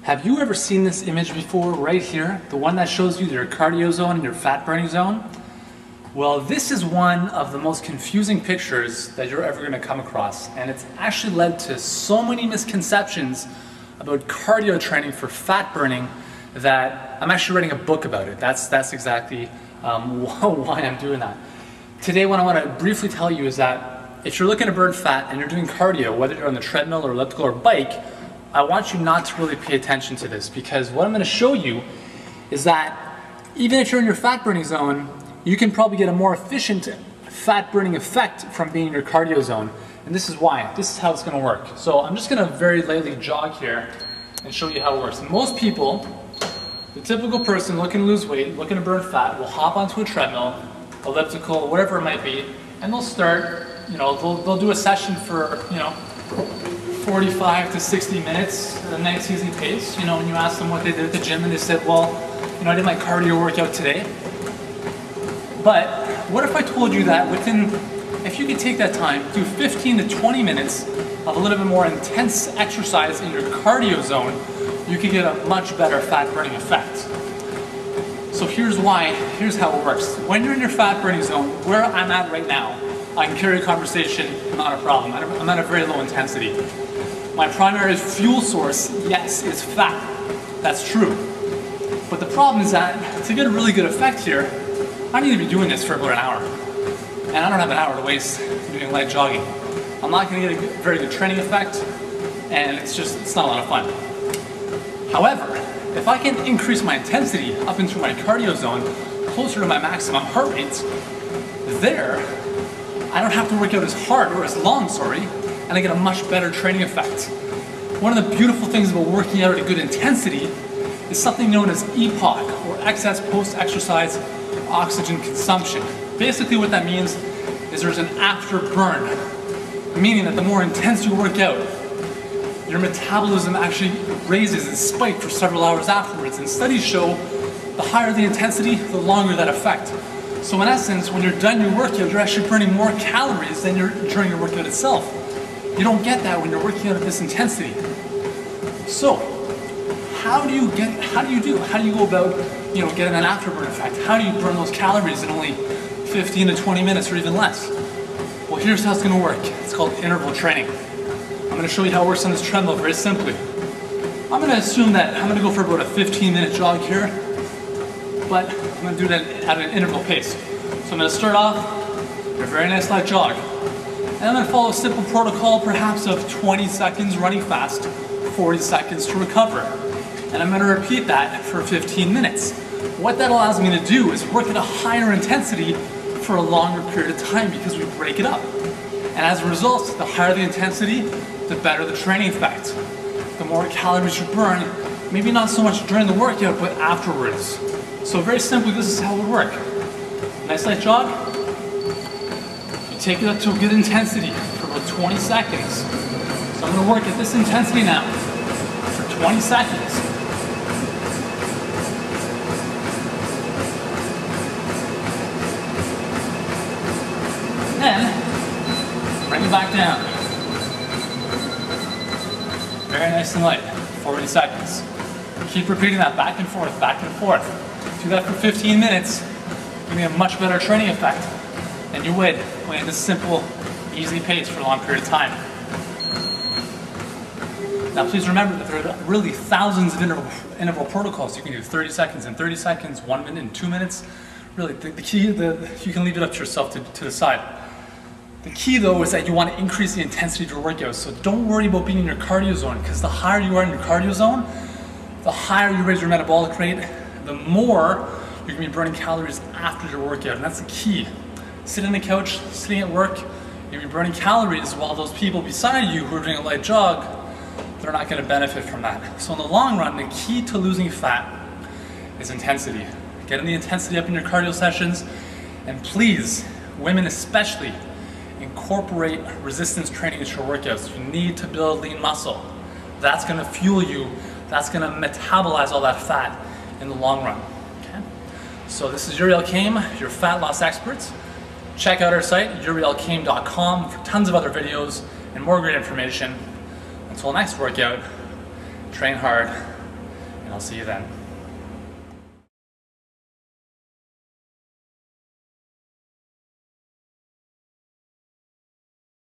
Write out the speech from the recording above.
Have you ever seen this image before, right here? The one that shows you your cardio zone and your fat burning zone? Well, this is one of the most confusing pictures that you're ever going to come across, and it's actually led to so many misconceptions about cardio training for fat burning that I'm actually writing a book about it. That's exactly why I'm doing that. Today, what I want to briefly tell you is that if you're looking to burn fat and you're doing cardio, whether you're on the treadmill or elliptical or bike, I want you not to really pay attention to this, because what I'm going to show you is that even if you're in your fat burning zone, you can probably get a more efficient fat burning effect from being in your cardio zone. And this is why. This is how it's going to work. So I'm just going to very lightly jog here and show you how it works. Most people, the typical person looking to lose weight, looking to burn fat, will hop onto a treadmill, elliptical, whatever it might be, and they'll start, they'll do a session for, 45 to 60 minutes at a nice easy pace. When you ask them what they did at the gym and they said, well, I did my cardio workout today. But what if I told you that if you could take that time, do 15 to 20 minutes of a little bit more intense exercise in your cardio zone, you could get a much better fat burning effect. So here's how it works. When you're in your fat burning zone, where I'm at right now, I can carry a conversation, not a problem. I'm at a very low intensity. My primary fuel source, yes, is fat. That's true. But the problem is that to get a really good effect here, I need to be doing this for about an hour. And I don't have an hour to waste doing light jogging. I'm not going to get a very good training effect, and it's not a lot of fun. However, if I can increase my intensity up into my cardio zone, closer to my maximum heart rate, there, I don't have to work out as hard, or as long, and I get a much better training effect. One of the beautiful things about working out at a good intensity is something known as EPOC, or excess post-exercise oxygen consumption. Basically what that means is there's an afterburn, meaning that the more intense you work out, your metabolism actually raises and spikes for several hours afterwards. And studies show the higher the intensity, the longer that effect. So in essence, when you're done your workout, you're actually burning more calories than during your workout itself. You don't get that when you're working out at this intensity. So, how do you go about, getting an afterburn effect? How do you burn those calories in only 15 to 20 minutes or even less? Well, here's how it's going to work. It's called interval training. I'm going to show you how it works on this treadmill very simply. I'm going to assume that I'm going to go for about a 15-minute jog here, but I'm going to do that at an interval pace. So I'm going to start off a very nice light jog. And I'm going to follow a simple protocol, perhaps of 20 seconds running fast, 40 seconds to recover. And I'm going to repeat that for 15 minutes. What that allows me to do is work at a higher intensity for a longer period of time because we break it up. And as a result, the higher the intensity, the better the training effect. The more calories you burn, maybe not so much during the workout, but afterwards. So very simply, this is how it would work. Nice light jog. Take it up to a good intensity for about 20 seconds. So I'm going to work at this intensity now for 20 seconds. Then, bring it back down. Very nice and light, 40 seconds. Keep repeating that back and forth, back and forth. Do that for 15 minutes, give me a much better training effect than you would going at this simple, easy pace for a long period of time. Now please remember that there are really thousands of interval protocols. You can do 30 seconds and 30 seconds, 1 minute and 2 minutes. Really, the key, you can leave it up to yourself to decide. The key though is that you want to increase the intensity of your workout. So don't worry about being in your cardio zone, because the higher you are in your cardio zone, the higher you raise your metabolic rate, the more you're going to be burning calories after your workout. And that's the key. Sitting on the couch, sitting at work, you're going to be burning calories while those people beside you who are doing a light jog, they're not going to benefit from that. So in the long run, the key to losing fat is intensity. Getting the intensity up in your cardio sessions, and please, women especially, incorporate resistance training into your workouts. You need to build lean muscle. That's going to fuel you. That's going to metabolize all that fat in the long run. Okay? So this is Yuri Elkaim, your fat loss expert. Check out our site, yurielkaim.com, for tons of other videos and more great information. Until next workout, train hard, I'll see you then.